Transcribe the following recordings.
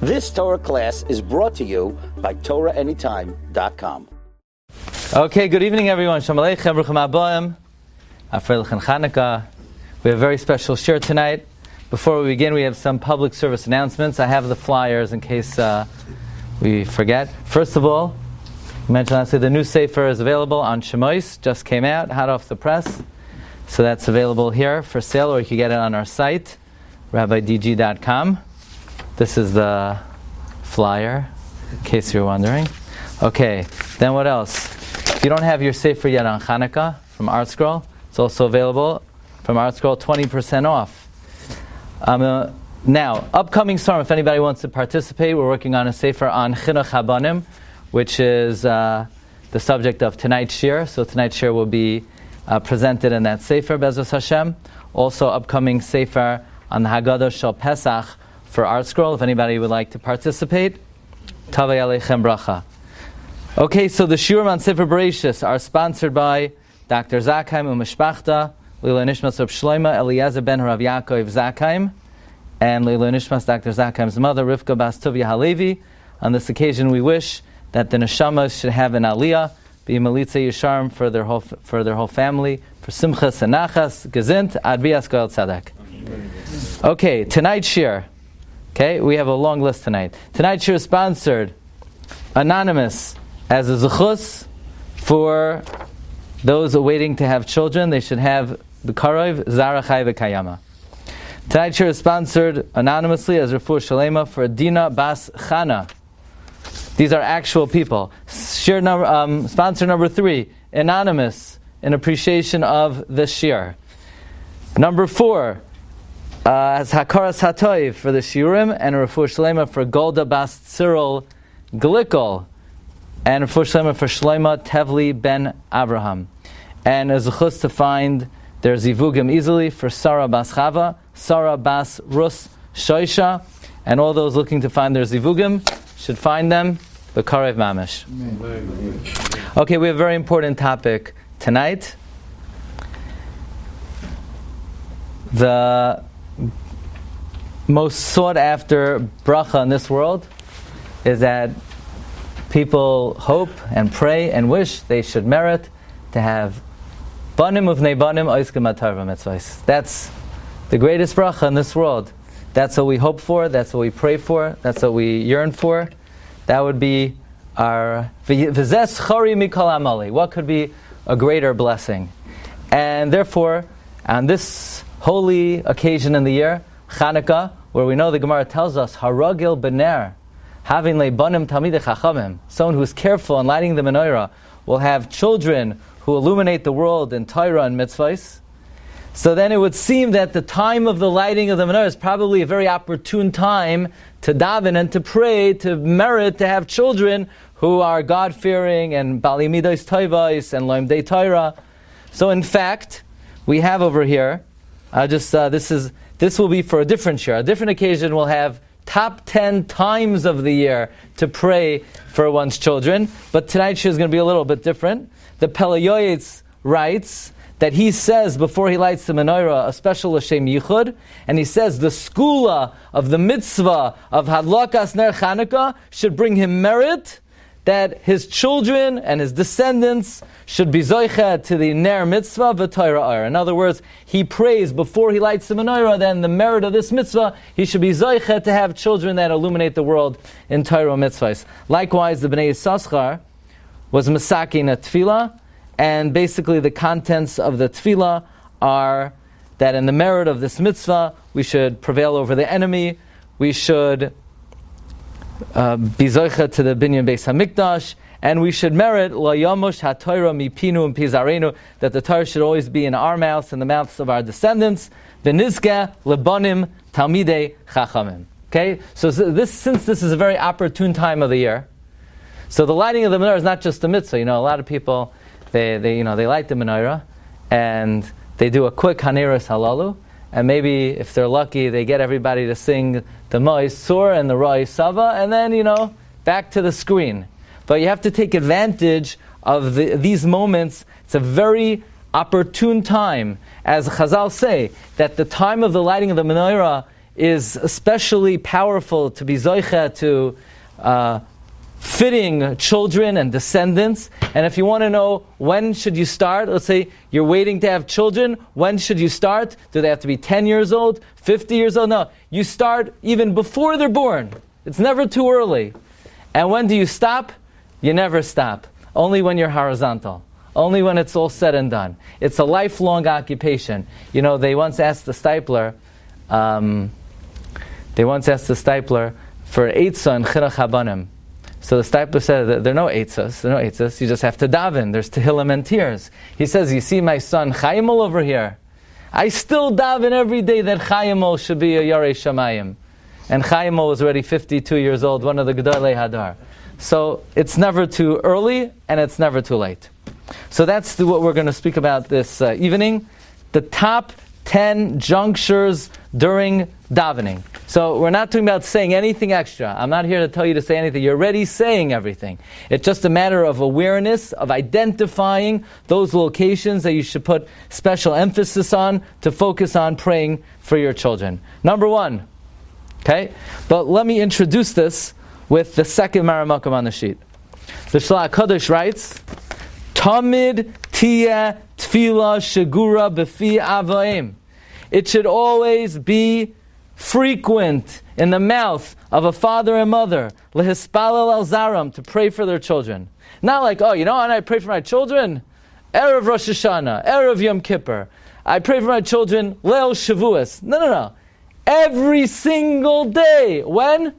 This Torah class is brought to you by TorahAnytime.com. Okay, good evening everyone. Shalom Aleichem, Bruchim Habayim, Afreilach and Chanukah. We have a very special shiur tonight. Before we begin, we have some public service announcements. I have the flyers in case we forget. First of all, I mentioned last week the new sefer is available on Shabbos, just came out, hot off the press. So that's available here for sale, or you can get it on our site, rabbidg.com. This is the flyer, in case you're wondering. Okay, then what else? If you don't have your sefer yet on Chanukah from ArtScroll, it's also available from ArtScroll, 20% off. Now, upcoming storm, if anybody wants to participate, we're working on a sefer on Chinuch Habanim, which is the subject of tonight's shiur. So tonight's shiur will be presented in that sefer, Bezos Hashem. Also, upcoming sefer on the Haggadah Shel Pesach for ArtScroll, if anybody would like to participate. Tavei Aleichem Bracha. Okay, so the Shiurim on Sefer Bereshis are sponsored by Dr. Zakheim Umeshpachta, Leila Nishmas Reb Shloima Eliezer ben Rav Yaakov Zakheim, and Leila Nishmas Dr. Zakheim's mother, Rivka Bas Tuvia Halevi. On this occasion, we wish that the neshamas should have an aliyah, be Malitza Yisharim for their whole family, for Simchas and Nachas, Gezint, Ad Bias Goel Tzadek. Okay, tonight's shiur. Okay, we have a long list tonight. Tonight's shiur is sponsored, anonymous, as a zechus for those awaiting to have children. They should have the karov zarachai v'kayama. Tonight's shiur is sponsored anonymously as refuah shalema for Dina Bas Chana. These are actual people. Shiur number, sponsor number 3, anonymous, in appreciation of the shiur. Number 4, as Hakaras Hatoiv for the Shiurim, and a refuah shalema for Golda Bas Cyril Glickol, and a refuah shalema for Shloima Tevli ben Abraham. And a zechus to find their zivugim easily for Sarah Bas Chava, Sarah Bas Rus Shoisha, and all those looking to find their zivugim should find them, B'karev Mamish. Okay, we have a very important topic tonight. The most sought after bracha in this world is that people hope and pray and wish they should merit to have banim uvnei banim oiskim atarva mitzvahs. That's the greatest bracha in this world. That's what we hope for, that's what we pray for, that's what we yearn for. That would be our v'zes chari mikol amali. What could be a greater blessing? And therefore, on this holy occasion in the year, Chanukah, where we know the Gemara tells us, haragil bener, having leibanim talmidei chachamim, someone who is careful in lighting the menorah, will have children who illuminate the world in Torah and mitzvahs. So then it would seem that the time of the lighting of the menorah is probably a very opportune time to daven and to pray, to merit to have children who are God-fearing and bali midos tovos and loimdei Torah. So in fact, we have over here, this will be for a different shiur. A different occasion we'll have top 10 times of the year to pray for one's children. But tonight's shiur is going to be a little bit different. The Pelayoyetz writes that he says before he lights the menorah a special L'Shem Yichud, and he says the skula of the mitzvah of Hadlakas Ner Chanukah should bring him merit, that his children and his descendants should be zoicha to the ner mitzvah v'Torah or. In other words, he prays before he lights the menorah, then the merit of this mitzvah, he should be zoicha to have children that illuminate the world in Torah mitzvahs. Likewise, the Bnei Yissaschar was masakin a tefillah, and basically the contents of the tefillah are that in the merit of this mitzvah, we should prevail over the enemy, we should be zoicha to the binyan beis hamikdash, and we should merit la yamush haTorah mipinu pizarenu, that the Torah should always be in our mouths and the mouths of our descendants. V'nizka lebanim talmidei chachamim. Okay, so since this is a very opportune time of the year, so the lighting of the menorah is not just a mitzvah. You know, a lot of people they light the menorah and they do a quick haneras halalu, and maybe if they're lucky, they get everybody to sing the Ma'isur and the Ra'is Sava, and then back to the screen. But you have to take advantage of these moments. It's a very opportune time, as Chazal say, that the time of the lighting of the menorah is especially powerful to be zoicha to fitting children and descendants. And if you want to know when should you start, let's say you're waiting to have children, when should you start? Do they have to be 10 years old, 50 years old? No, you start even before they're born. It's never too early. And when do you stop? You never stop. Only when you're horizontal. Only when it's all said and done. It's a lifelong occupation. You know, they once asked the Stipler, for Eitzah and Chinuch Habanim. So the Stipler said that there are no eitzahs, you just have to daven. There's tehillim and tears. He says, you see my son Chayimol over here? I still daven every day that Chayimol should be a Yarei Shamayim. And Chayimol was already 52 years old, one of the Gedolei Hadar. So it's never too early and it's never too late. So that's what we're going to speak about this evening. The top 10 junctures during davening. So we're not talking about saying anything extra. I'm not here to tell you to say anything. You're already saying everything. It's just a matter of awareness, of identifying those locations that you should put special emphasis on to focus on praying for your children. Number one. Okay? But let me introduce this with the second Maramakam on the sheet. The Shlach Chodesh writes, Tamid tia tefila shegura befi avaim. It should always be frequent in the mouth of a father and mother, lehispalel al zaram, to pray for their children. Not like, and I pray for my children, Erev Rosh Hashanah, Erev Yom Kippur. I pray for my children, Leil Shavuos. No. Every single day. When?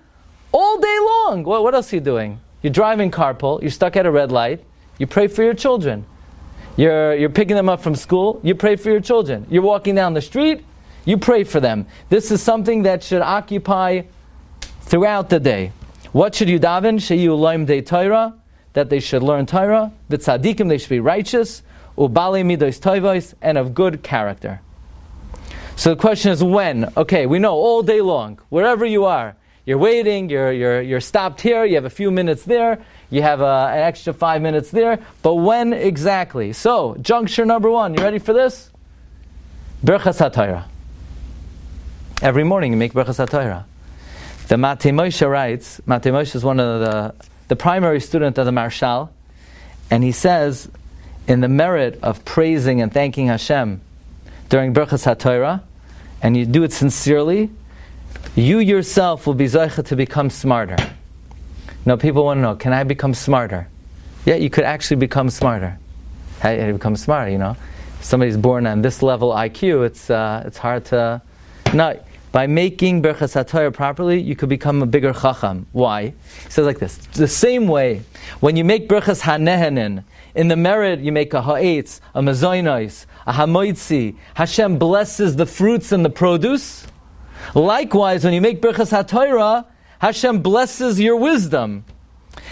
All day long. What else are you doing? You're driving carpool, you're stuck at a red light, you pray for your children. You're picking them up from school, you pray for your children. You're walking down the street, you pray for them. This is something that should occupy throughout the day. What should you daven? Sheyu loim de Torah, that they should learn Torah. V'tzadikim, they should be righteous. Ubali midos toivos, and of good character. So the question is when? Okay, we know all day long, wherever you are. You're waiting, you're stopped here, you have a few minutes there, you have an extra 5 minutes there, but when exactly? So, juncture number one, you ready for this? Berachas HaTorah. Every morning you make Berachas HaTorah. The Matei Moshe writes, Matei Moshe is one of the primary student of the Marshal, and he says, in the merit of praising and thanking Hashem during Berachas HaTorah, and you do it sincerely, you yourself will be zoicha to become smarter. Now people want to know, can I become smarter? Yeah, you could actually become smarter. How do you become smarter, If somebody's born on this level IQ, it's hard to... No, by making Berachas HaTorah properly, you could become a bigger chacham. Why? He says like this, the same way, when you make Berachas HaNehenin, in the merit you make a ha'etz, a mazoinos, a hamoitzi, Hashem blesses the fruits and the produce. Likewise, when you make Berachas HaTorah, Hashem blesses your wisdom.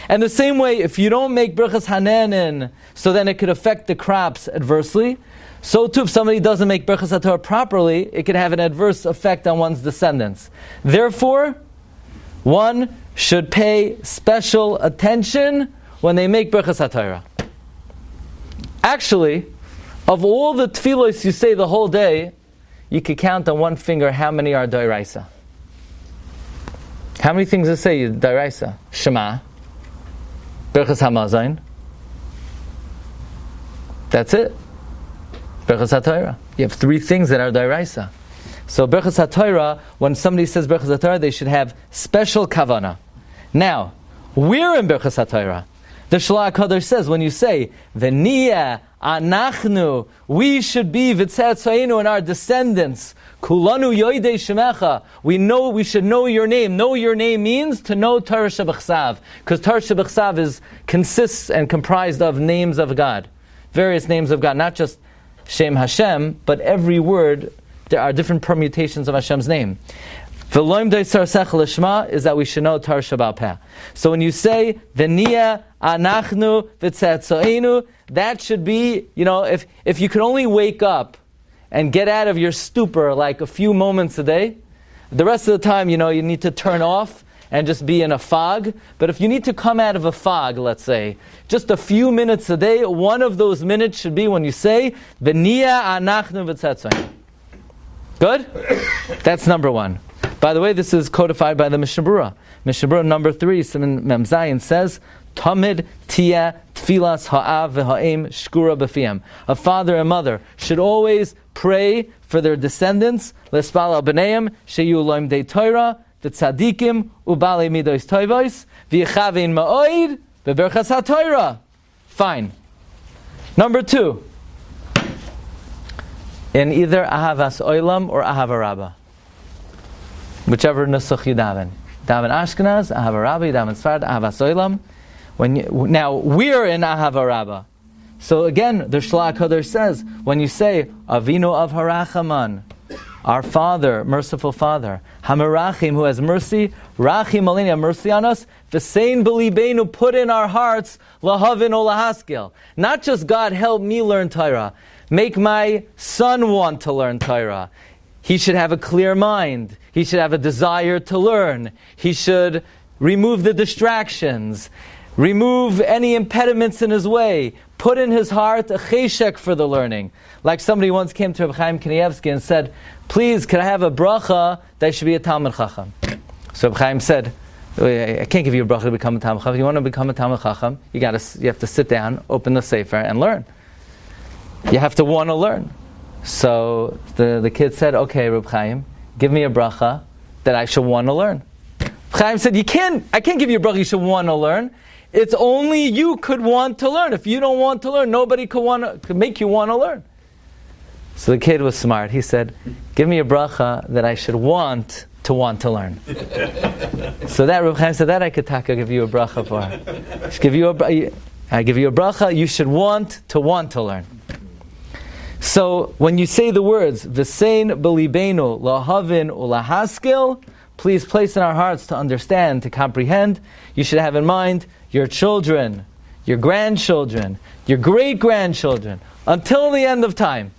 And the same way, if you don't make Berachas Hanenin, so then it could affect the crops adversely, so too if somebody doesn't make Berachas HaTorah properly, it could have an adverse effect on one's descendants. Therefore, one should pay special attention when they make Berachas HaTorah. Actually, of all the tefillos you say the whole day, you could count on one finger how many are d'oraisa. How many things to say d'oraisa? Shema, Berachas Hamazon. That's it. Berachas HaTorah. You have 3 things that are d'oraisa. So Berachas HaTorah, when somebody says Berachas HaTorah, they should have special kavanah. Now, we're in Berachas HaTorah. The Shlach HaKadosh says, when you say, V'niyah anachnu, we should be v'tzetzainu and our descendants, kulanu yoidei shemecha, we should know your name. Know your name means to know Torah Shebechsav, because Torah Shebechsav consists and comprised of names of God, various names of God, not just Shem Hashem, but every word, there are different permutations of Hashem's name. V'loim deisar sech l'shma is that we should know Torah Sheba'al Peh. So when you say V'niyah anachnu v'tzetzainu, that should be, if you could only wake up and get out of your stupor like a few moments a day, the rest of the time, you need to turn off and just be in a fog. But if you need to come out of a fog, let's say, just a few minutes a day, one of those minutes should be when you say V'niyah anachnu v'tzetzainu. Good? That's number one. By the way, this is codified by the Mishnah Berurah. Mishnah Berurah number 3, Siman Mem Zayin says, Tamid tia tfilas ha'av v'ha'im shkura b'fiyam. A father and mother should always pray for their descendants, l'espal al b'neim, sheyu loim dei Torah, v'tzadikim, u'balei midos toivos, v'yichavin ma'oid, v'berchas ha'Torah. Fine. Number 2. In either ahavas oilam or ahava rabbah. Whichever nusach you daven. Daven Ashkenaz, ahava rabbah, daven Sfarad, ahavas oilam. Now, we're in ahava rabbah. So again, the Shlach HaKadosh says, when you say, Avinu av harachaman, our Father, merciful Father, Hamerachim, who has mercy, Rachim Alini, have mercy on us, V'sein b'libeinu, put in our hearts, Lahavin o lahaskil. Not just God, help me learn Torah. Make my son want to learn Torah. He should have a clear mind. He should have a desire to learn. He should remove the distractions. Remove any impediments in his way. Put in his heart a cheshek for the learning. Like somebody once came to Rabbi Chaim Kanievsky and said, please, could I have a bracha that I should be a Talmid Chacham? So Rabbi Chaim said, I can't give you a bracha to become a Talmid Chacham. If you want to become a Talmid Chacham, you have to sit down, open the Sefer, and learn. You have to want to learn. So the kid said, okay, Rabbi Chaim, give me a bracha that I should want to learn. Rabbi Chaim said, I can't give you a bracha you should want to learn. It's only you could want to learn. If you don't want to learn, nobody could make you want to learn. So the kid was smart. He said, give me a bracha that I should want to learn. So that Reb Chaim said, that I could give you a bracha for. I give you a bracha, you should want to learn. So when you say the words, V'sein b'libeinu lahavin ulahaskil, please place in our hearts to understand, to comprehend. You should have in mind your children, your grandchildren, your great-grandchildren, until the end of time.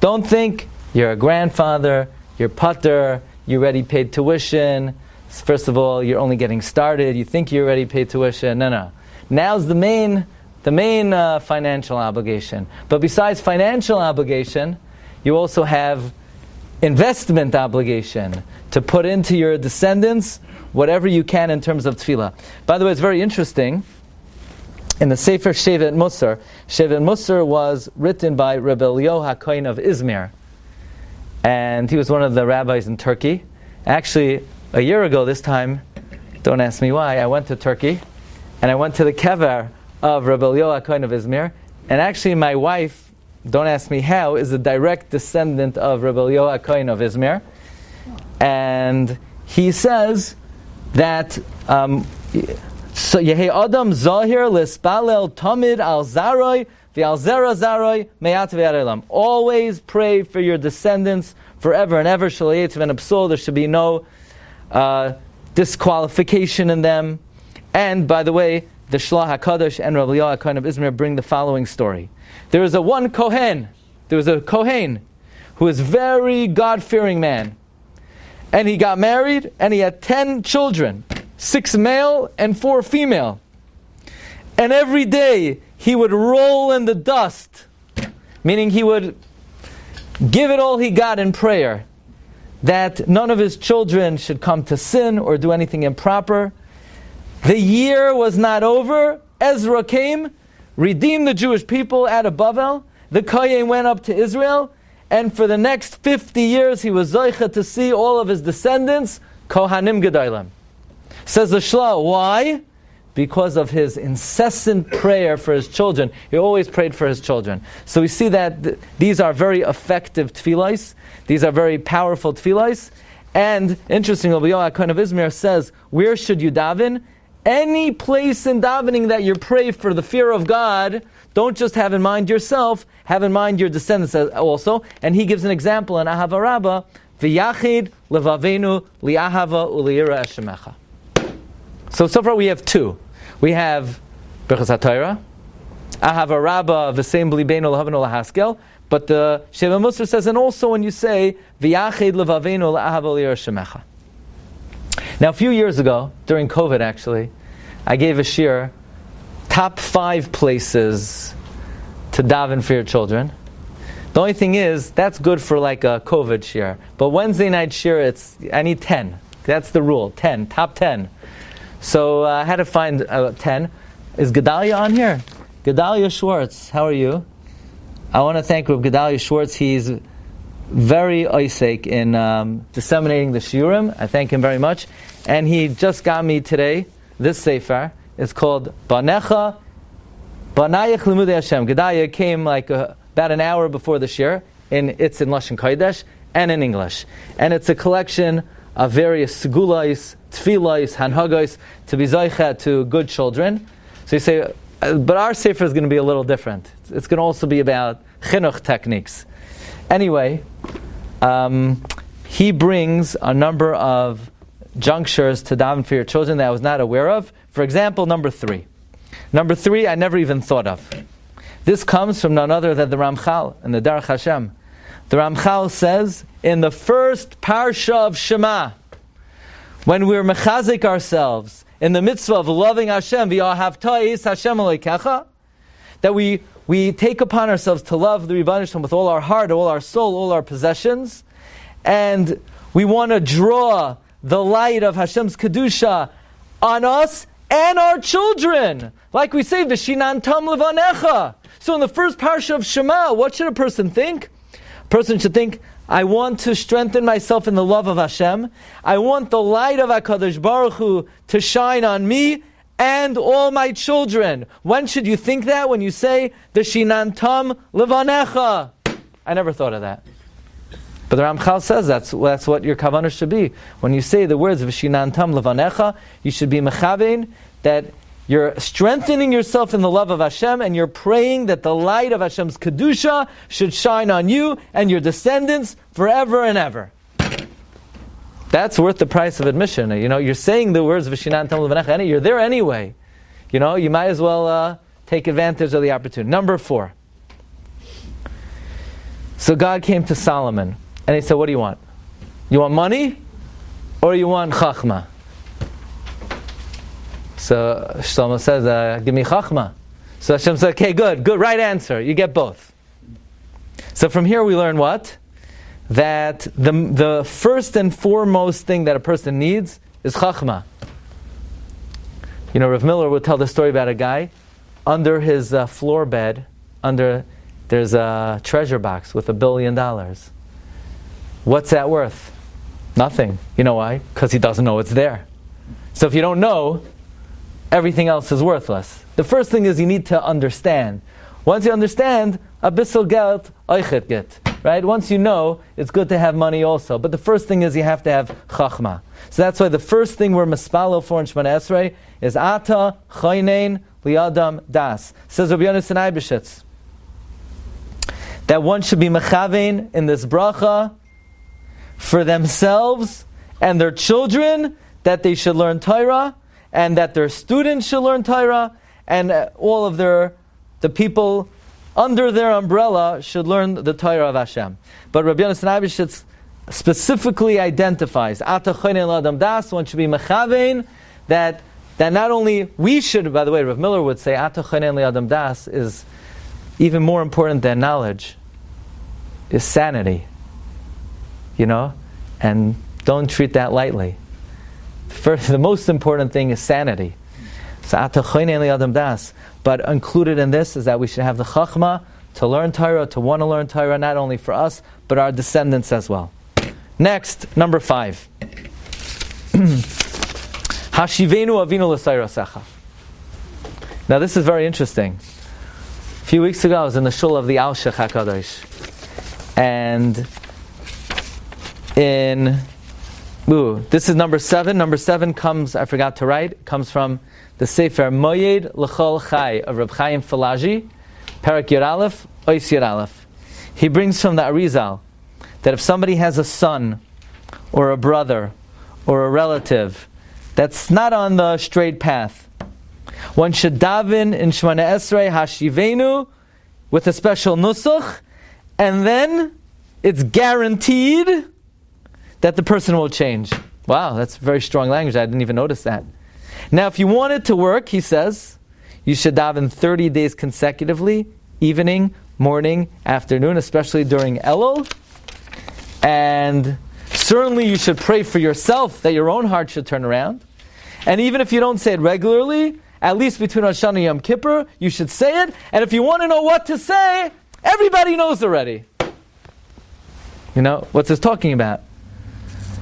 Don't think you're a grandfather, you're pater, you already paid tuition. First of all, you're only getting started. You think you already paid tuition. No. Now's the main financial obligation. But besides financial obligation, you also have investment obligation to put into your descendants whatever you can in terms of tefillah. By the way, it's very interesting. In the Sefer Shevet Musar was written by Rabbi Eliyahu HaKohen of Izmir. And he was one of the rabbis in Turkey. Actually, a year ago this time, don't ask me why, I went to Turkey, and I went to the kever of Rabbi Eliyahu HaKohen of Izmir. And actually my wife, don't ask me how, is a direct descendant of Rabbi Eliyahu HaKohen of Izmir. And he says that so Yehi Adam Zahir Lispalel Tamid Al Zaroi V'Al Zera Zaroi Me'at V'Yarelam. Always pray for your descendants forever and ever. Shalayetz V'En Absul. There should be no disqualification in them. And by the way, the Shlach HaKadosh and Rabbi Eliyahu HaKohen of Izmir bring the following story. There was a Kohen who was a very God-fearing man. And he got married, and he had 10 children, 6 male and 4 female. And every day he would roll in the dust, meaning he would give it all he got in prayer, that none of his children should come to sin or do anything improper. The year was not over. Ezra came, redeemed the Jewish people out of Bavel. The Kohen went up to Israel, and for the next 50 years he was zoicha to see all of his descendants Kohanim Gedolim. Says the Shla, why? Because of his incessant prayer for his children. He always prayed for his children. So we see that these are very effective tefillahs. These are very powerful tefillahs. And interestingly, Rabbi Eliyahu HaKohen of Izmir says, where should you daven? Any place in davening that you pray for the fear of God, don't just have in mind yourself, have in mind your descendants also. And he gives an example in Ahava Rabbah, V'yachid levavenu li'ahava u'li'ira eshemecha. So far we have 2. We have Birchas HaTorah, Ahava Rabbah, V'sein b'libeinu l'havenu l'haskel. But the Shevet Musar says, and also when you say V'yachid levavenu li'ahava u'li'ira eshemecha. Now a few years ago, during COVID actually, I gave a shiur, top 5 places to daven for your children. The only thing is, that's good for like a COVID shiur. But Wednesday night shiur, I need 10. That's the rule, 10, top 10. So I had to find 10. Is Gedalia on here? Gedalia Schwartz, how are you? I want to thank Rabbi Gedalia Schwartz. He's very oisek in disseminating the Shiurim. I thank him very much. And he just got me today this sefer. It's called Banecha Banayich Limudei Hashem. Gedalia came like about an hour before the shiur. It's in Lashon Kodesh and in English. And it's a collection of various segulais, tefilais, hanhagos, to be zoichet to good children. So you say, but our sefer is going to be a little different. It's going to also be about chinuch techniques. Anyway, he brings a number of junctures to daven for your children that I was not aware of. For example, number 3. Number 3, I never even thought of. This comes from none other than the Ramchal in the Derech Hashem. The Ramchal says, in the first Parsha of Shema, when we're mechazik ourselves in the mitzvah of loving Hashem, v'ahavta Hashem Elokecha, that we take upon ourselves to love the Rebbeinu Shalom with all our heart, all our soul, all our possessions, and we want to draw the light of Hashem's Kedusha on us and our children. Like we say, V'shinan tam levanecha. So in the first parsha of Shema, what should a person think? A person should think, I want to strengthen myself in the love of Hashem. I want the light of HaKadosh Baruch Hu to shine on me and all my children. When should you think that? When you say, V'shinan tam levanecha. I never thought of that. But the Ramchal says that's what your kavanah should be. When you say the words V'shinan tam levanecha, you should be mechavein that you're strengthening yourself in the love of Hashem, and you're praying that the light of Hashem's Kedusha should shine on you and your descendants forever and ever. That's worth the price of admission. You're saying the words V'shinan tam levanecha, you're there anyway. You might as well take advantage of the opportunity. Number 4. So God came to Solomon, and he said, what do you want? You want money? Or you want chachma? So Shlomo says, give me chachma. So Hashem said, okay, good, right answer. You get both. So from here we learn what? That the first and foremost thing that a person needs is chachma. Rav Miller would tell the story about a guy, under his floor bed, there's a treasure box with $1 billion. What's that worth? Nothing. You know why? Because he doesn't know it's there. So if you don't know, everything else is worthless. The first thing is you need to understand. Once you understand, a bissel geld oichet get. Right? Once you know, it's good to have money also. But the first thing is you have to have chachma. So that's why the first thing we're mispalo for in Shemona Esrei is ata chaynein liadam das. Says Rabbi Yonasan Eibeshitz that one should be mechavein in this bracha for themselves and their children, that they should learn Torah, and that their students should learn Torah, and all of the people under their umbrella should learn the Torah of Hashem. But Rabbi Yonasan Eibeshitz specifically identifies Ata Choinen L'Adam Das. One should be mechavein that not only we should, by the way, Rav Miller would say Ata Choinen L'Adam Das is even more important than knowledge, is sanity. And don't treat that lightly. First, the most important thing is sanity. So Ata Choinen L'Adam Das. But included in this is that we should have the chachma to learn Torah, to want to learn Torah, not only for us, but our descendants as well. Next, number 5. Hashivenu avinu l'sayrasecha. Now this is very interesting. A few weeks ago I was in the shul of the Alshech HaKadosh. And this is number 7. Number 7 comes, I forgot to write, comes from the Sefer Moyed L'chol Chai of Reb Chaim Falaji, Parak Yud Aleph, Ois Yud Aleph. He brings from the Arizal that if somebody has a son, or a brother, or a relative that's not on the straight path, one should daven in Shemona Esrei Hashivenu with a special nusach, and then it's guaranteed that the person will change. Wow, that's very strong language. I didn't even notice that. Now, if you want it to work, he says, you should daven 30 days consecutively, evening, morning, afternoon, especially during Elul. And certainly you should pray for yourself that your own heart should turn around. And even if you don't say it regularly, at least between Rosh Hashanah and Yom Kippur, you should say it. And if you want to know what to say, everybody knows already. You know, what's this talking about?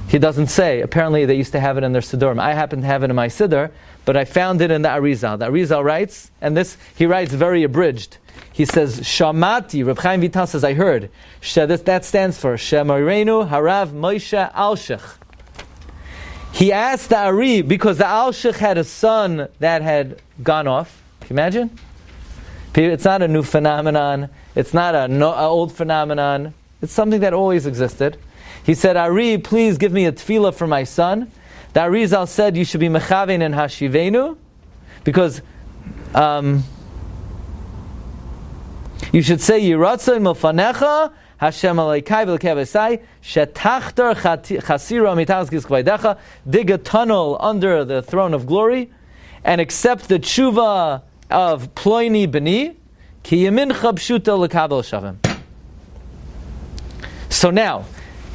He doesn't say. Apparently they used to have it in their Siddurim. I happen to have it in my Siddur, but I found it in the Arizal. The Arizal writes, and this, he writes very abridged. He says, Shamati, Reb Chaim Vital says, I heard. That stands for Shemarenu Harav Moshe Alshich. He asked the Ari, because the Alshich had a son that had gone off. Can you imagine? It's not a new phenomenon. It's not an old phenomenon. It's something that always existed. He said, Ari, please give me a tefillah for my son. The Arizal said, you should be mechavein and hashivenu, because you should say, Yiratzah milfanecha, Hashem alaikai v'lekei v'sai, shetachtar chasira mitaz gizkvaydecha, dig a tunnel under the throne of glory, and accept the tshuva of ploini b'ni, ki yamincha pshuta l'kabel shavim. So now,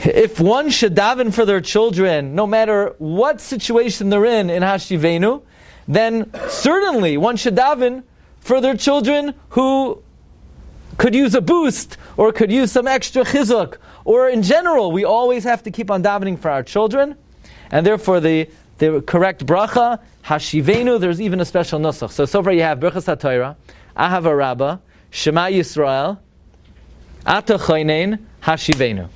if one should daven for their children, no matter what situation they're in Hashivenu, then certainly one should daven for their children who could use a boost, or could use some extra chizuk, or in general, we always have to keep on davening for our children, and therefore the correct bracha, Hashivenu, there's even a special nusach. So far you have Birchas HaTorah, Ahava Rabbah, Shema Yisrael, Ata Chaynein, Hashivenu.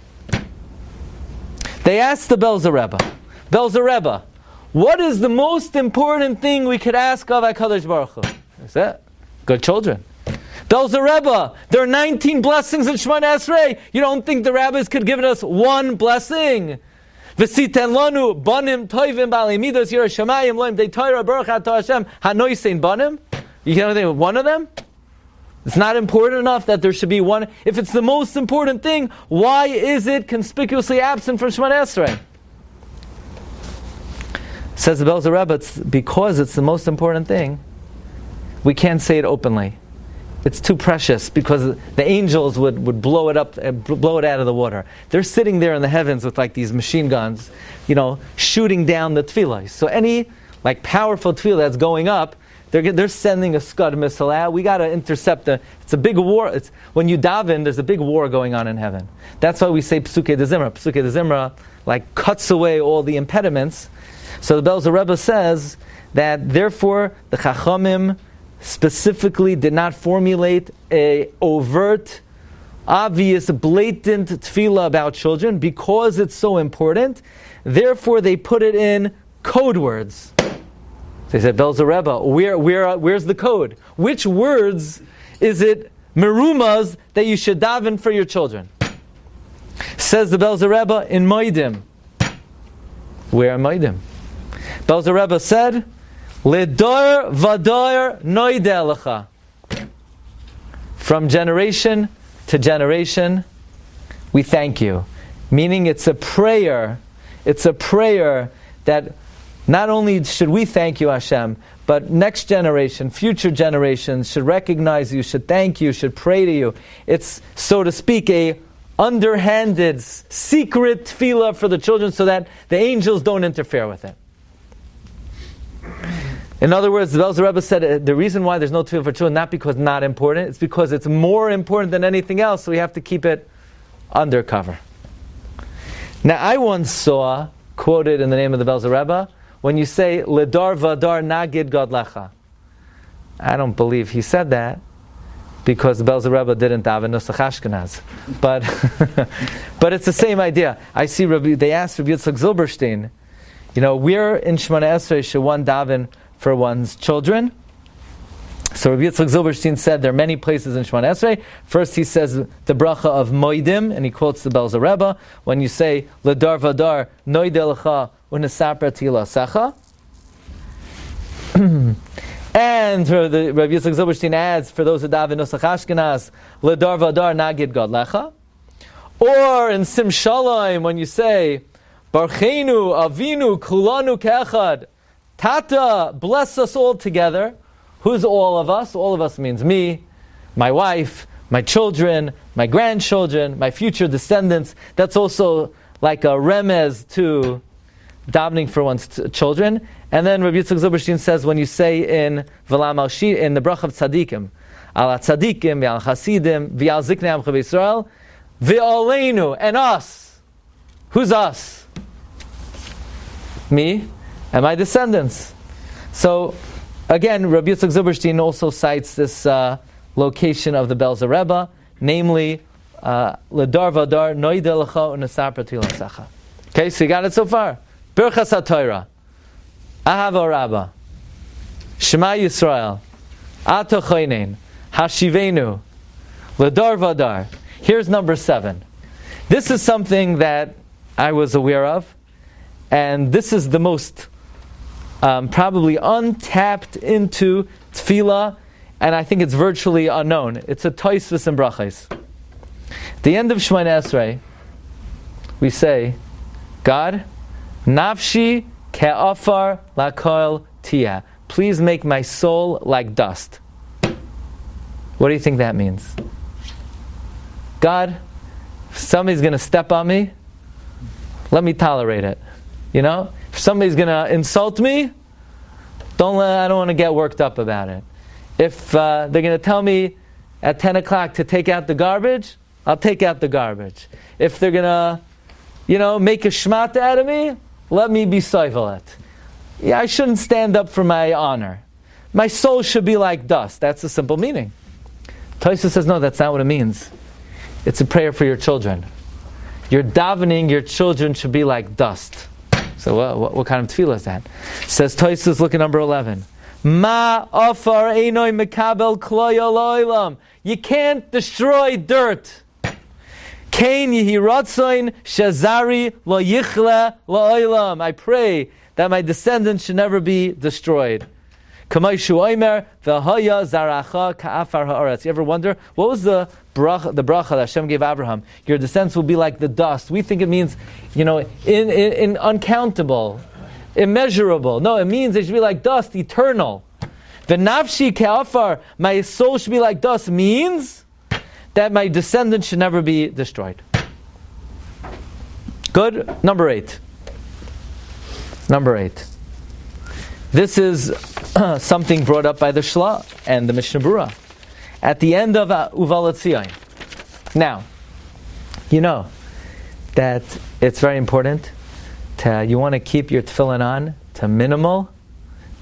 They asked the Belzer Rebbe, what is the most important thing we could ask of HaKadosh Baruch Hu? Is that good children? Belzer Rebbe, there are 19 blessings in Shemoneh Esrei. You don't think the rabbis could give us one blessing? V'siten lanu banim toivim b'alei midos yirah shamayim loim de Torah baruch atah Hashem hanoisein banim. You can't think of one of them? It's not important enough that there should be one. If it's the most important thing, why is it conspicuously absent from Shemoneh Esrei? Says the Belzer Rebbe, it's because it's the most important thing, we can't say it openly. It's too precious, because the angels would blow it up, blow it out of the water. They're sitting there in the heavens with like these machine guns, shooting down the tefillah. So any like powerful tefillah that's going up, they're sending a Scud missile out. We got to intercept it's a big war. When you daven, there's a big war going on in heaven. That's why we say Psukei de Zimra. Psukei de Zimra like cuts away all the impediments. So the Belzer Rebbe says that therefore the Chachamim specifically did not formulate a overt, obvious, blatant tefillah about children because it's so important. Therefore they put it in code words. They said, Belzer Rebbe, where's the code? Which words is it merumaz that you should daven for your children? Says the Belzer Rebbe, in Moedim. Where in Moedim? Belzer Rebbe said, Ledor vador noideh lecha. From generation to generation, we thank you. Meaning it's a prayer. It's a prayer that not only should we thank you, Hashem, but next generation, future generations should recognize you, should thank you, should pray to you. It's, so to speak, a underhanded, secret tefillah for the children so that the angels don't interfere with it. In other words, the Belzer Rebbe said the reason why there's no tefillah for children, not because it's not important, it's because it's more important than anything else, so we have to keep it undercover. Now, I once saw, quoted in the name of the Belzer Rebbe, when you say, Ledar vadar nagid godlecha. I don't believe he said that, because the Belzer Rebbe didn't daven Nusach Ashkenaz. But it's the same idea. I see they asked Rabbi Yitzchak Zilberstein, we're in Shemoneh Esrei, should one daven for one's children? So Rabbi Yitzchak Zilberstein said there are many places in Shemoneh Esrei. First he says the bracha of Moedim, and he quotes the Belzer Rebbe, when you say, Ledar vadar noideh lecha u'nesapra tilasecha. And Rabbi Yitzchak Zilberstein adds, for those who daven Nusach Ashkenaz, Ledar vadar nagid godlecha. Or in Sim Shalom, when you say, Barchenu avinu kulanu ke'echad, Tata, bless us all together. Who's all of us? All of us means me, my wife, my children, my grandchildren, my future descendants. That's also like a remez to davening for one's children. And then Rabbi Yitzchak Zilberstein says, when you say in V'lam al Shi, in the Brach of Tzadikim, Al Tzadikim, V'al Chasidim, V'al Ziknei Amcha V'Yisrael, V'aleinu, and us. Who's us? Me and my descendants. So, again, Rabbi Yitzchak Zilberstein also cites this location of the Belzer Rebbe, namely, L'dar Vadar, Noida L'cha U'Nesar Pratil L'Secha. Okay, so you got it so far. Birchas HaTorah, Ahava Rabbah, Shema Yisrael, Ato Choynein, Hashivenu, L'dar Vadar. Here's number 7. This is something that I was aware of, and this is the most probably untapped into tefillah, and I think it's virtually unknown. It's a Tosfos and Brachos. At the end of Shemoneh Esrei, we say, God, Nafshi ke'afar lakol tia. Please make my soul like dust. What do you think that means? God, if somebody's going to step on me, let me tolerate it. You know? If somebody's going to insult me, I don't want to get worked up about it. If they're going to tell me at 10 o'clock to take out the garbage, I'll take out the garbage. If they're going to, make a shmata out of me, let me be soivelet. Yeah, I shouldn't stand up for my honor. My soul should be like dust. That's the simple meaning. Tosfos says, no, that's not what it means. It's a prayer for your children. You're davening, your children should be like dust. So what kind of tefillah is that? Says Tosfos, look at number 11. Ma afar einoi mekabel kloya lo'ilam. You can't destroy dirt. Kain yehi ratzoin shazari lo yichle lo'ilam. I pray that my descendants should never be destroyed. Kamaishu oimer v'haya zaracha ka'afar ha'aretz. You ever wonder, what was the bracha that Hashem gave Abraham? Your descendants will be like the dust. We think it means, in uncountable, immeasurable. No, it means they should be like dust, eternal. The nafshi ka'afar, my soul should be like dust, means that my descendants should never be destroyed. Good? Number 8. This is something brought up by the Shla and the Mishnah Berurah at the end of Uval Etzion. Now, you know that it's very important you want to keep your tefillin on to minimal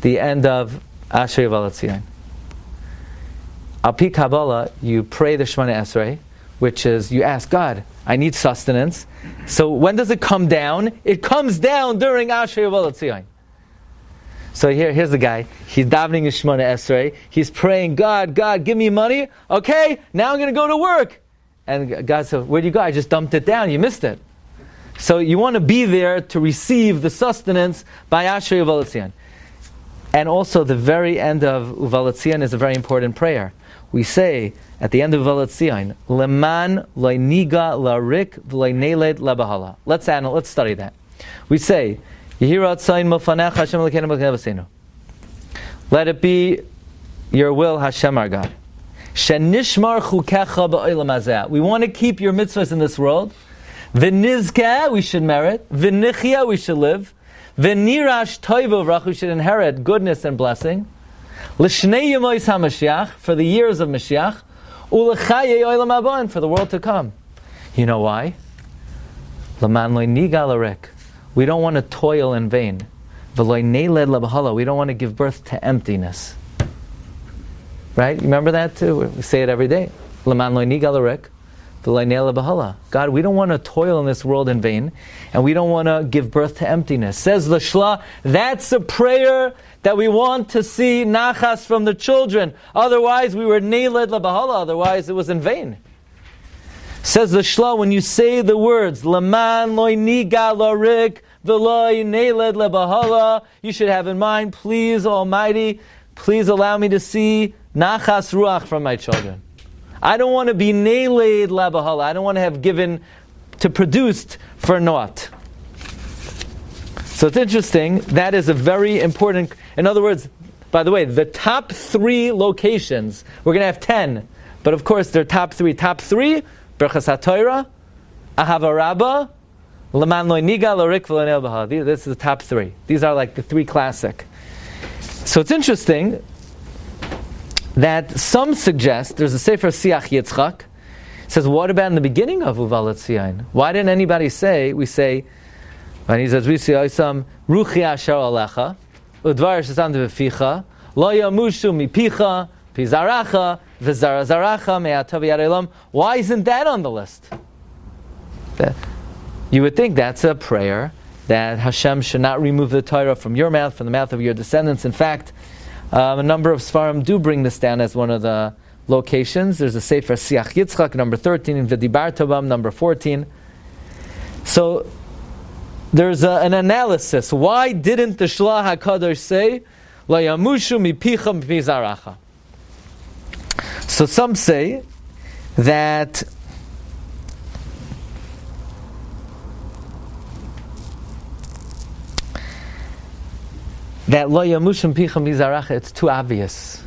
the end of Asher Uval Etzion. Al Pi Kabbalah, you pray the Shemoneh Esrei, which is you ask God, I need sustenance. So when does it come down? It comes down during Asher Uval Etzion. So here's the guy. He's davening his Shemoneh Esrei. He's praying, God, give me money. Okay, now I'm going to go to work. And God said, where'd you go? I just dumped it down. You missed it. So you want to be there to receive the sustenance by Asher Uval Etzion. And also the very end of Uval Etzion is a very important prayer. We say at the end of Uval Etzion, Leman lo'niga la'rik v'lo'neled labahala. Let's study that. We say, let it be your will, Hashem our God. We want to keep your mitzvahs in this world. V'nizkeh, we should merit. V'nichya, we should live. V'nirash toivu, we should inherit goodness and blessing. L'shnei yemois HaMashiach, for the years of Mashiach. U'lechaye olam haba, for the world to come. You know why? L'man lo niga l'rik. We don't want to toil in vain. We don't want to give birth to emptiness. Right? You remember that too? We say it every day. God, we don't want to toil in this world in vain, and we don't want to give birth to emptiness. Says the Shla, that's a prayer that we want to see nachas from the children. Otherwise, we were neiled labahala. Otherwise, it was in vain. Says the Shla, when you say the words, Laman loy niga lorik v'loy neiled lebahala, you should have in mind, please Almighty, please allow me to see nachas ruach from my children. I don't want to be neiled lebahala. I don't want to have given to produced for naught. So it's interesting, that is a very important, in other words, by the way, the top 3 locations, we're going to have 10, But of course, they're top three. Top three, Berachas HaTorah, Ahava Rabbah, L'man lo niga lo rik v'lo neil b'ha. This is the top three. These are like the three classic. So it's interesting that some suggest, there's a Sefer Siach Yitzchak, says, what about in the beginning of Uvalat Tzion? Why didn't anybody say, we say, and he says, we say, Ruchi asher alecha, udvar shesam beficha, lo yamushu mipicha, pizaracha, v'zarazaracha, me'atav yarelam. Why isn't that on the list? You would think that's a prayer that Hashem should not remove the Torah from your mouth, from the mouth of your descendants. In fact, a number of Sfarim do bring this down as one of the locations. There's a Sefer Siach Yitzchak, number 13, and V'dibarta bam, number 14. So there's an analysis. Why didn't the Shlach HaKadosh say, La yamushu mipicha mipizaracha? So some say that lo yamushim picham mizaracha, it's too obvious.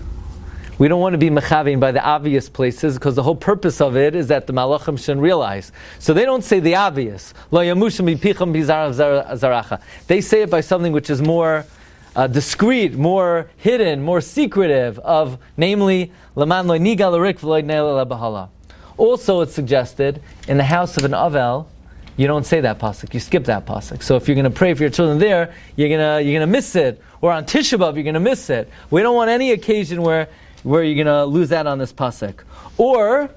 We don't want to be mechavin by the obvious places, because the whole purpose of it is that the malachim shouldn't realize. So they don't say the obvious. Lo yamushim picham mizaracha. They say it by something which is more discreet, more hidden, more secretive, of namely laman lo niga l'rik v'lo neil bahala. Also, it's suggested in the house of an avel, you don't say that pasuk. You skip that pasuk. So if you're going to pray for your children there, you're gonna miss it. Or on Tisha B'Av, you're going to miss it. We don't want any occasion where you're going to lose out on this pasuk. Or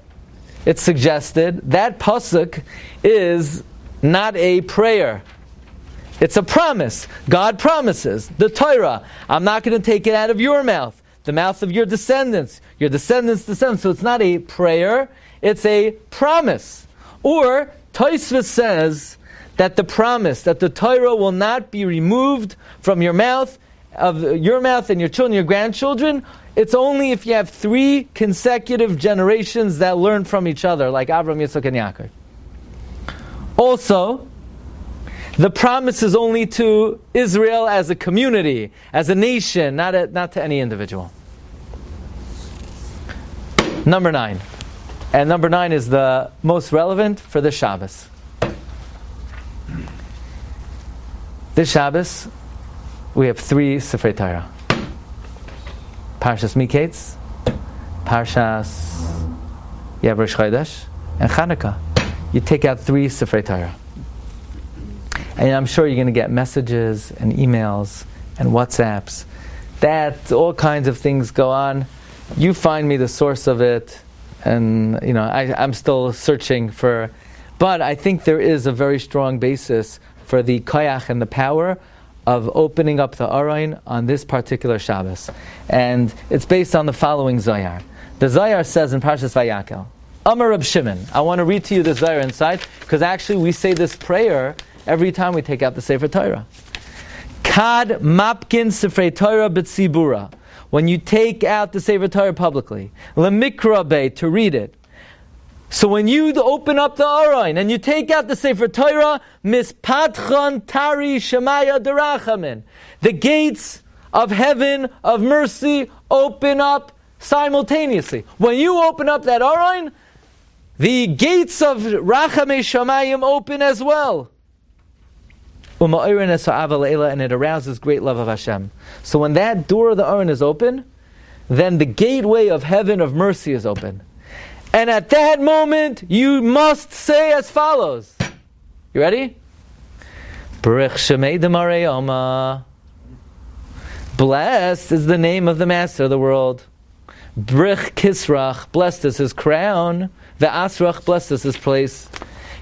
it's suggested that pasuk is not a prayer. It's a promise. God promises the Torah. I'm not going to take it out of your mouth, the mouth of your descendants, descendants. So it's not a prayer. It's a promise. Or Tosfos says that the promise that the Torah will not be removed from your mouth, of your mouth and your children, your grandchildren, it's only if you have 3 consecutive generations that learn from each other, like Abraham, Yitzchak, and Yaakov. Also, the promise is only to Israel as a community, as a nation, not to any individual. Number 9. And number 9 is the most relevant for this Shabbos. This Shabbos, we have 3 Sifrei Torah. Parshas Miketz, Parshas Rosh Chodesh, and Chanukah. You take out 3 Sifrei Torah. And I'm sure you're going to get messages and emails and WhatsApps. That all kinds of things go on. You find me the source of it. And, I'm still searching for... But I think there is a very strong basis for the koyach and the power of opening up the Aron on this particular Shabbos. And it's based on the following Zohar. The Zohar says in Parshas Vayakel, Amar Reb Shimon. I want to read to you the Zohar inside, because actually we say this prayer every time we take out the Sefer Torah. Kad mapkin Sifrei Torah b'tzibura. When you take out the Sefer Torah publicly, lemikra be, to read it. So when you open up the Aron and you take out the Sefer Torah, mispatchan tari shemaya derachamin, the gates of heaven of mercy open up simultaneously. When you open up that Aron, the gates of rachamei shamayim open as well. And it arouses great love of Hashem. So when that door of the Aron is open, then the gateway of heaven of mercy is open. And at that moment, you must say as follows. You ready? Blessed is the name of the Master of the world. Brich Kisrach, blessed is his crown. Ve'asrach, blessed is his place.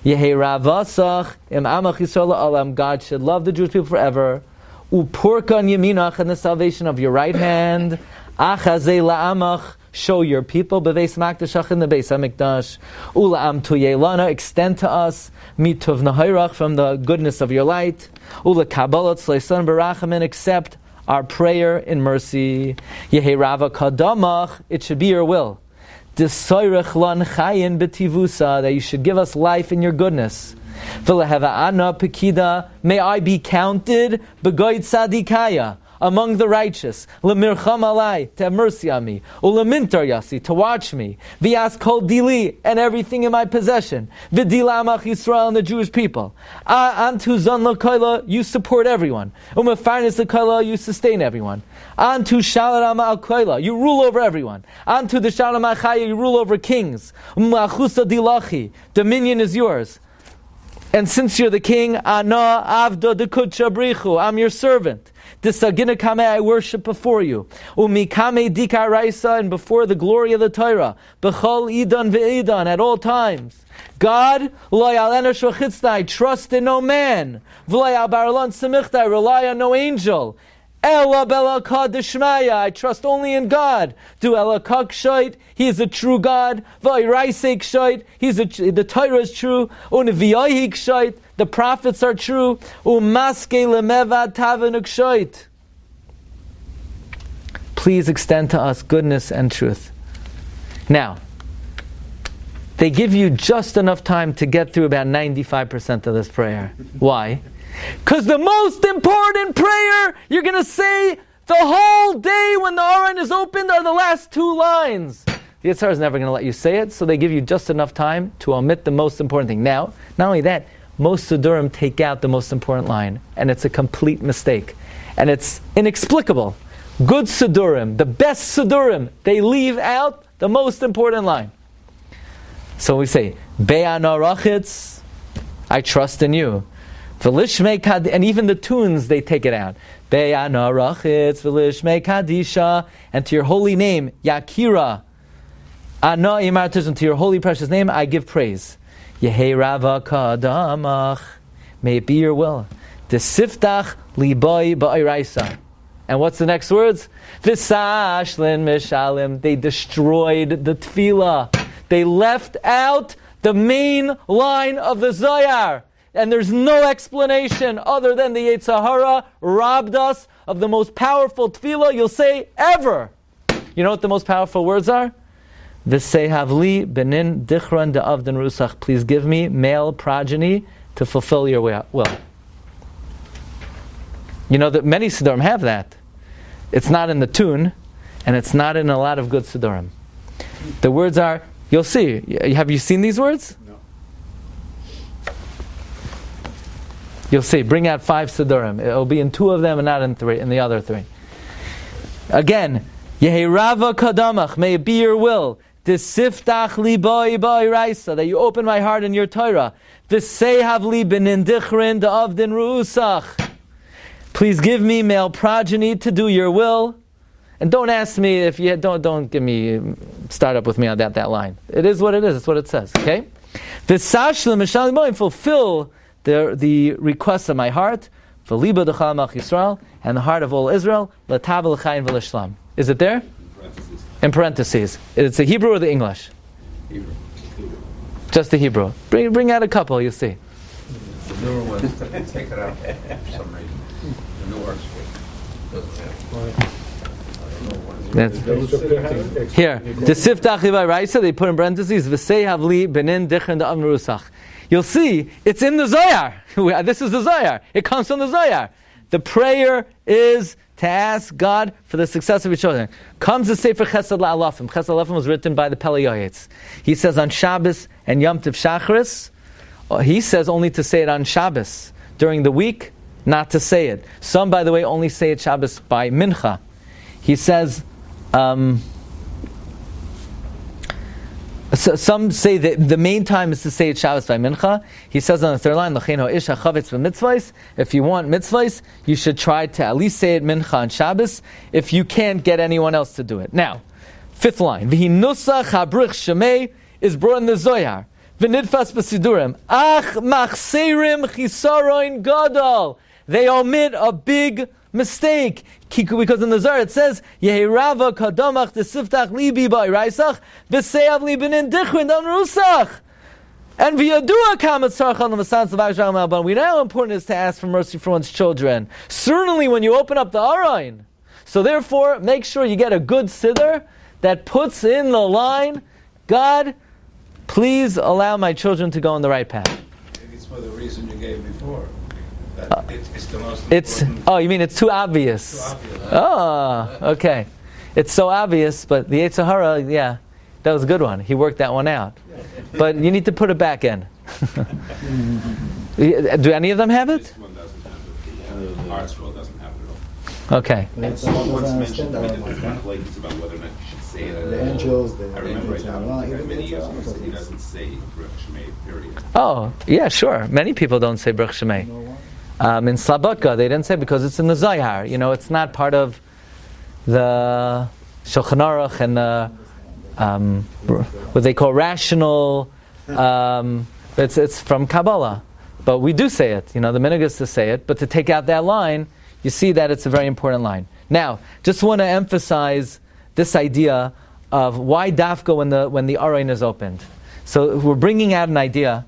Yehiravasach im amach Yisrael alam. God should love the Jewish people forever. Upurkan yaminach, and the salvation of your right hand. Achazei la'amach, show your people. Beveis makdashach, in the Beis Hamikdash. Ula'am tuyelana, extend to us. Mituv nahayrach, from the goodness of your light. Ula'kabalat sleisan barachamin, accept our prayer in mercy. Yehirava kadamach, it should be your will. That you should give us life in your goodness. May I be counted begoid tzadikaya among the righteous. L'mircham alai, to have mercy on me. U'lemintar yasi, to watch me. V'yas kol dili, and everything in my possession. V'dila amach Yisrael, and the Jewish people. Antu zon l'koila, you support everyone. U'mefarnis l'koila, you sustain everyone. Antu shalarama al-koila, you rule over everyone. Antu the shalarama chaya, you rule over kings. U'machusa dilachi, dominion is yours. And since you're the king, Ana Avda Dekucha Brichu, I'm your servant. Disagina Kame, I worship before you. Umikame Dika Raisa, and before the glory of the Torah. Bechol Idan ve'idan, at all times. God, I trust in no man. I rely on no angel. Ela belakad deshmaya, I trust only in God. Du elakak shait, He is a true God. Va'iraisek shait, the Torah is true. Uneviyahik shait, the prophets are true. Umaske lemeva tavenuk shait. Please extend to us goodness and truth. Now, they give you just enough time to get through about 95% of this prayer. Why? Because the most important prayer you're going to say the whole day when the Aron is opened are the last two lines. The Yitzhar is never going to let you say it, so they give you just enough time to omit the most important thing. Now, not only that, most Siddurim take out the most important line, and it's a complete mistake. And it's inexplicable. Good Siddurim, the best Siddurim, they leave out the most important line. So we say, Be'ana rachitz, I trust in you. And even the tunes, they take it out. Be'ana rachitz, v'lishmei kadisha, and to your holy name, Yakira. Ana imartish, and to your holy precious name, I give praise. Yehei rava kadamach, may it be your will. Desiftach liboi ba'iraisa. And what's the next words? V'sashlin mishalim, they destroyed the tefillah. They left out the main line of the Zohar. And there's no explanation other than the Yetzer Hara robbed us of the most powerful tefillah you'll say ever. You know what the most powerful words are? V'sehavli benin dichran de'avden rusach. Please give me male progeny to fulfill your will. You know that many Siddurim have that. It's not in the tune, and it's not in a lot of good Siddurim. The words are, you'll see. Have you seen these words? You'll see. Bring out 5 Siddurim. It'll be in 2 of them and not in the other 3. Again, Yehei Rava Kadamach, may it be your will. Desiftach liboi ba'iraisa, that you open my heart in your Torah. V'seihav li benin dichrin da'avdin ru'usach. Please give me male progeny to do your will. And don't ask me if you don't give me start up with me on that line. It is what it is. It's what it says. Okay. V'sashlim mishalim, fulfill the requests of my heart, v'liba d'chal malch Yisrael, and the heart of all Israel, l'tav l'chayin v'l'shlam. Is it there? In parentheses. It's the Hebrew or the English? Hebrew. Just the Hebrew. Bring out a couple, you'll see. The newer ones, take it out for some reason. The newer doesn't have. Here, the siftach livai raisa, they put in parentheses, v'sei havli benin dichrin da'am rusach. You'll see, it's in the Zohar. This is the Zohar. It comes from the Zohar. The prayer is to ask God for the success of your children. Comes the Sefer Chesed La'alafim. Chesed La'alafim was written by the Pele Yoetz. He says on Shabbos and Yom Tov Shacharis, he says only to say it on Shabbos. During the week, not to say it. Some, by the way, only say it Shabbos by Mincha. He says, so some say that the main time is to say it Shabbos by Mincha. He says on the third line, if you want mitzvahs, you should try to at least say it Mincha on Shabbos if you can't get anyone else to do it. Now, 5th line, V'hinusach habrich shemei is brought in the Zohar. V'nidfas b'sidurim. Ach machserim chisaroin gadol. They omit a big mistake. Because in the Zohar it says, Yehei Rava kadamach desiftach libi ba'iraisach v'seyav li benin dichrin dan rusach. And v'yadua kamat sarchal l'masans l'vayishach ma'aban. We know how important it is to ask for mercy for one's children. Certainly when you open up the Aron. So therefore, make sure you get a good siddur that puts in the line, God, please allow my children to go on the right path. Maybe it's for the reason you gave before. It's the most It's important. oh, you mean it's too obvious? Too obvious. Oh, okay. It's so obvious, but the Yetzer Hara, yeah, that was a good one. He worked that one out. But you need to put it back in. Do any of them have it? This one doesn't have it. The art scroll doesn't have it at all. Okay. And someone once mentioned to me that there's one place about whether or not you should say it. The angels, the I remember angels it and now, Allah, many years even ago, the he doesn't say Baruch Shemay, period. Oh, yeah, sure. Many people don't say Baruch Shemay. In Slabotka, they didn't say because it's in the Zohar. You know, it's not part of the Shulchan Aruch and the what they call rational. It's from Kabbalah, but we do say it. You know, the minhag is to say it, but to take out that line, you see that it's a very important line. Now, just want to emphasize this idea of why dafka when the Aron is opened. So we're bringing out an idea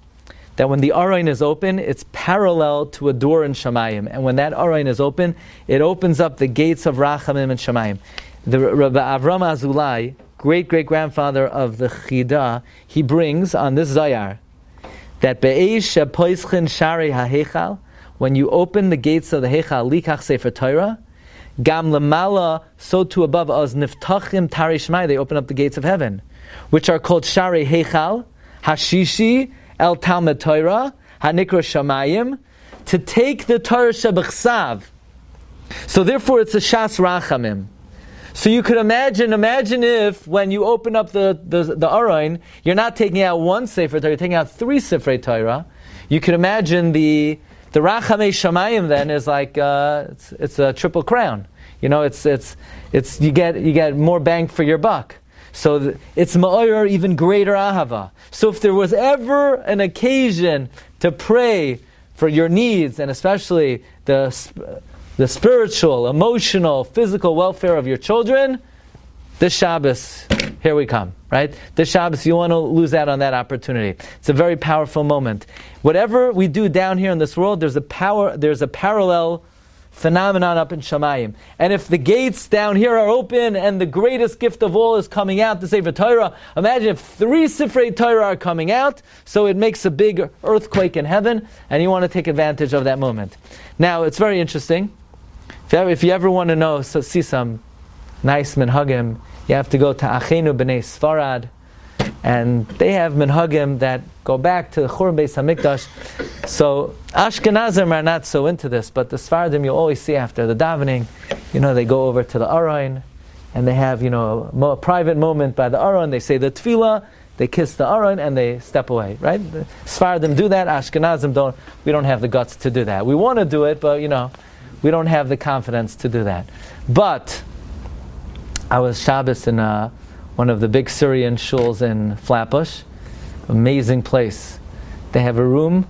that when the Aron is open, it's parallel to a door in Shamayim, and when that Aron is open, it opens up the gates of Rachamim and Shamayim. The Rabbi Avram Azulai, great-great-grandfather of the Chida, he brings on this Zayar that be'eish shepoischin shari ha'hechal, when you open the gates of the Hechal, likach sefer Torah, gam lemala, so too above us, niftachim tari shmai, they open up the gates of heaven, which are called shari Hechal, hashishi, el talmud Torah, hanikra shamayim, to take the Torah shebechsav. So therefore it's a shas rachamim. So you could imagine if when you open up the Aron, you're not taking out one Sefer Torah, you're taking out 3 Sefrei Torah. You could imagine the Rachamei Shamayim then is like it's a triple crown. You know, it's you get more bang for your buck. So it's ma'or, even greater ahava. So if there was ever an occasion to pray for your needs, and especially the spiritual, emotional, physical welfare of your children, this Shabbos, here we come, right? This Shabbos, you want to lose out on that opportunity. It's a very powerful moment. Whatever we do down here in this world, there's a parallel phenomenon up in Shamayim. And if the gates down here are open and the greatest gift of all is coming out, the Sefer Torah, imagine if 3 Sifrei Torah are coming out, so it makes a big earthquake in heaven, and you want to take advantage of that moment. Now, it's very interesting. If you ever want to see some nice minhagim, you have to go to Achenu B'nai Sfarad, and they have minhagim that go back to the Churban Beis Hamikdash. So Ashkenazim are not so into this, but the Sfaradim you always see after the davening, they go over to the Aron, and they have a private moment by the Aron. They say the Tefillah, they kiss the Aron, and they step away. Right? The Sfaradim do that. Ashkenazim don't. We don't have the guts to do that. We want to do it, but we don't have the confidence to do that. But I was Shabbos in one of the big Syrian shuls in Flatbush. Amazing place. They have a room.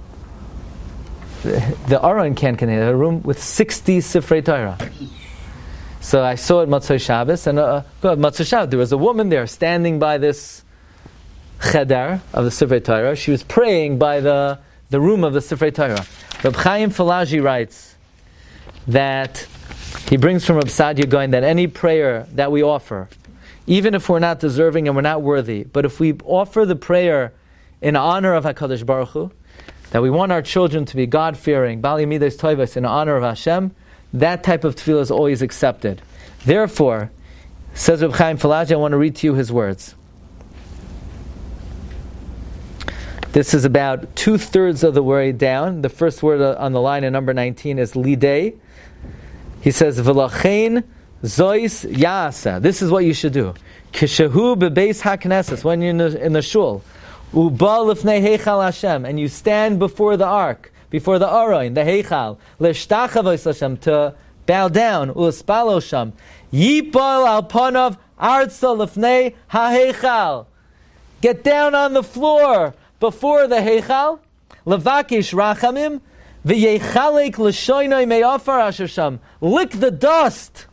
The Aron can't contain a room with 60 Sifrei Torah. So I saw it Matzah Shabbos, and Matzah Shabbos, there was a woman there standing by this cheder of the Sifrei Torah. She was praying by the room of the Sifrei Torah. Reb Chaim Falaji writes that he brings from Reb Sadia going that any prayer that we offer, even if we're not deserving and we're not worthy, but if we offer the prayer in honor of HaKadosh Baruch Hu, that we want our children to be God-fearing, Bali Midas Toivos, in honor of Hashem, that type of tefillah is always accepted. Therefore, says Reb Chaim Falaji, I want to read to you his words. This is about 2/3 of the way down. The first word on the line in number 19 is lidei. He says, V'lachein zois ya'asa. This is what you should do. Kishehu bebeis hakneses, when you're in the shul. Uba lifnei heichal Hashem, and you stand before the ark, before the Aron, the heichal, l'shtachavos Hashem, to bow down, u'espalo sham. Yipol al panav artsa lifnei ha'heichal. Get down on the floor before the heichal, levakish rachamim, v'yechalek l'shoinoi me'afar asher sham. Lick the dust.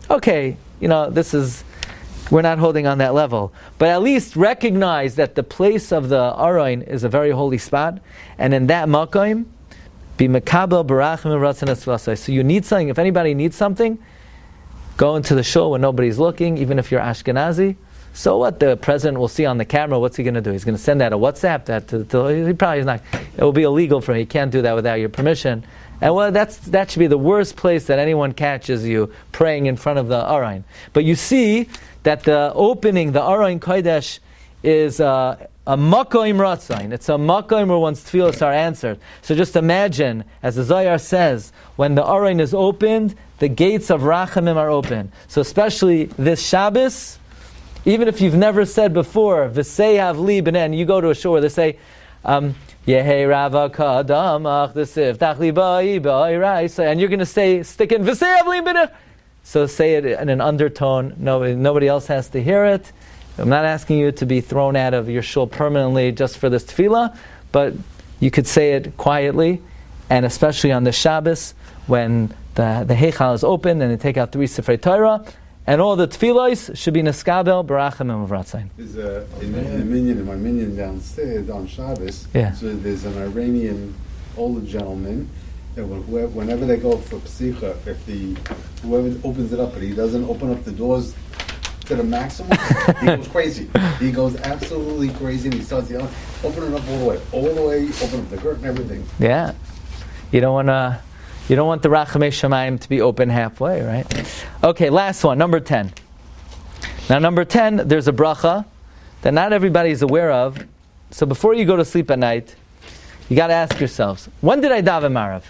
Okay, we're not holding on that level, but at least recognize that the place of the Aron is a very holy spot, and in that makom, be mekabel barachim v'ratzanas v'asai. So you need something. If anybody needs something, go into the shul when nobody's looking, even if you're Ashkenazi. So what? The president will see on the camera. What's he going to do? He's going to send out a WhatsApp. He probably is not. It will be illegal for him. He can't do that without your permission. And well, that should be the worst place that anyone catches you praying in front of the Aron. But you see that the opening, the Aron Kodesh, is a makoim ratzain. It's a makoim where one's tefillos are answered. So just imagine, as the Zohar says, when the Aron is opened, the gates of Rachamim are open. So especially this Shabbos, even if you've never said before, V'sei havli b'nen, you go to a shul where they say, Yehei Rava Kadamach Desif Tachli Ba'i Ba'i Raisa, and you're going to stick in V'sei havli b'nen. So say it in an undertone. Nobody else has to hear it. I'm not asking you to be thrown out of your shul permanently just for this tefillah, but you could say it quietly, and especially on the Shabbos when the Heichal is open and they take out 3 Sifrei Torah, and all the tefillahs should be neskabel barachamim of ratzain. There's in my minyan downstairs on Shabbos. Yeah. So there's an Iranian older gentleman that whenever they go for psicha, whoever opens it up, but he doesn't open up the doors to the maximum, he goes crazy. He goes absolutely crazy, and he starts yelling, open it up all the way, open up the curtain, everything. Yeah, you don't want the Rachamei Shamayim to be open halfway, right? Okay, last one, number 10. Now, number 10, there's a bracha that not everybody is aware of. So before you go to sleep at night, you got to ask yourselves, when did I daven Marav?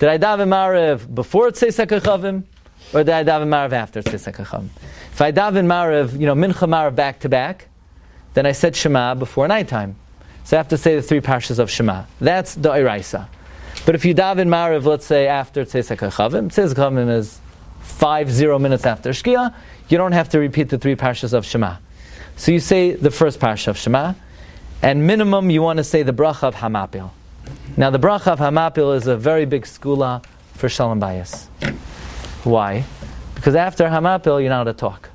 Did I daven Marav before Tzeis HaKachavim, or did I daven Marav after Tzeis HaKachavim? If I daven Marav, Mincha Marav back to back, then I said Shema before nighttime. So I have to say the 3 parshas of Shema. That's the Iraisa. But if you daven Marav, let's say after Tzeis HaKachavim, Tzeis HaKachavim is 50 minutes after Shkia, you don't have to repeat the 3 parshas of Shema. So you say the first parsha of Shema, and minimum you want to say the bracha of Hamapil. Now the bracha of Hamapil is a very big skula for Shalom Bayis. Why? Because after Hamapil, you're not allowed to talk.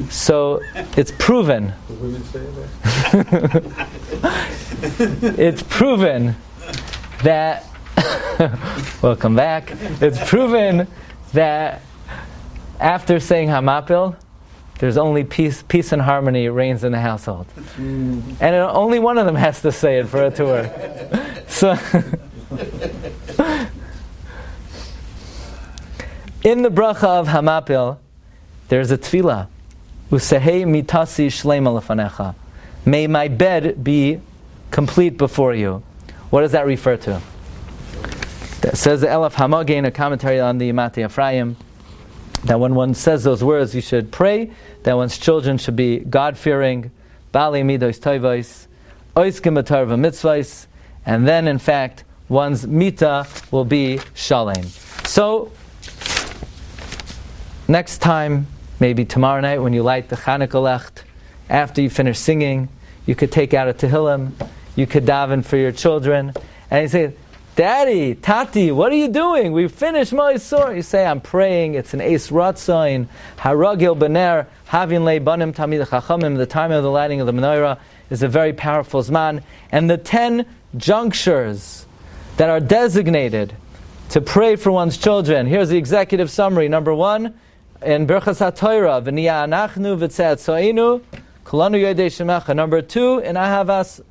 So it's proven. The women say that? It's proven that welcome back. It's proven that after saying Hamapil, there's only peace and harmony reigns in the household. And only one of them has to say it for a tour. So in the bracha of Hamapil, there's a tefillah. Usehei mitasi shleima lefanecha. May my bed be complete before you. What does that refer to? That says the Elaf Hamagin, a commentary on the Yamate Ephraim, that when one says those words, you should pray that one's children should be God-fearing, Bali midos toivos, oiskim b'torah v'mitzvos, and then, in fact, one's mita will be shalem. So, next time, maybe tomorrow night when you light the Chanukah Lecht, after you finish singing, you could take out a Tehillim, you could daven for your children, and you say, Daddy, Tati, what are you doing? We finished Ma'asor. You say, I'm praying. It's an Eis Ratzain, Haragil Bener, Havin Le Banim Tamid Chachamim. The time of the lighting of the menorah is a very powerful Zman. And the 10 junctures that are designated to pray for one's children. Here's the executive summary. Number 1, in Berchas HaTorah, V'niya anachnu v'tzeh tzoinu, Kulanu Yodei Shemecha. Number 2, in Ahava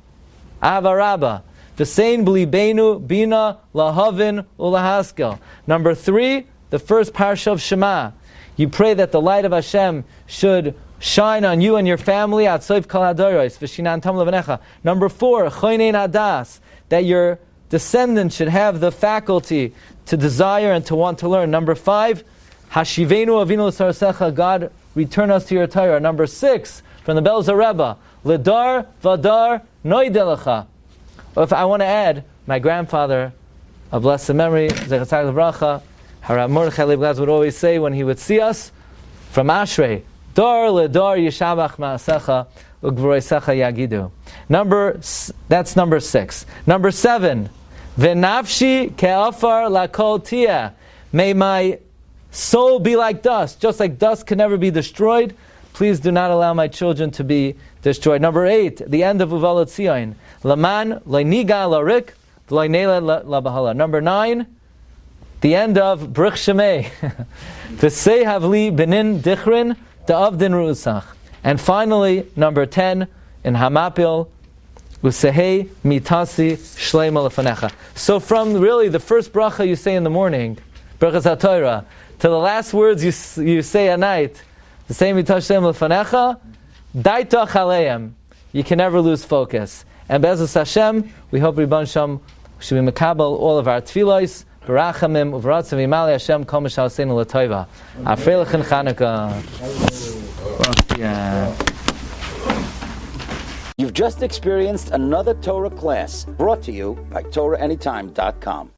Rabbah, V'sein b'libeinu bina lahavin ulahaskel. Number 3, the first parsha of Shema. You pray that the light of Hashem should shine on you and your family. Atzoiv kol hadoros v'shinan tam levanecha. Number 4, choinein adas, that your descendants should have the faculty to desire and to want to learn. Number 5, hashivenu avinu l'sarasecha, God return us to your Torah. Number 6, from the Belzer Rebbe, ledar vadar noidelecha. If I want to add, my grandfather, of blessed memory, Zechatzak Levracha, Harav Mordechai Leib Glaz would always say when he would see us from Ashrei, Dor ledor yishavach ma'asecha ugvroisecha yagidu. That's number 6. Number 7, v'nafshi ke'afar lakol tia. May my soul be like dust, just like dust can never be destroyed. Please do not allow my children to be destroyed. Number 8, the end of Uvalot Tzion. Laman loiniga larik v'loinela labahala. Number 9, the end of Brich Shemei. V'sei havli benin dichrin da'avdin ru'usach. And finally, number 10, in Hamapil, V'sehei mitasi shleima lefanecha. So from really the first bracha you say in the morning, brachas HaTorah, to the last words you say at night, the same mitash shleima lefanecha, daita chaleim. You can never lose focus. And Be'ezus Hashem, we hope Ribban Shem should be mekabel all of our tefillos, barachamim, uvratzim, v'imali Hashem, kol mishal seinu l'toiva. Afrei lechin Chanukah. Yeah. You've just experienced another Torah class brought to you by TorahAnytime.com.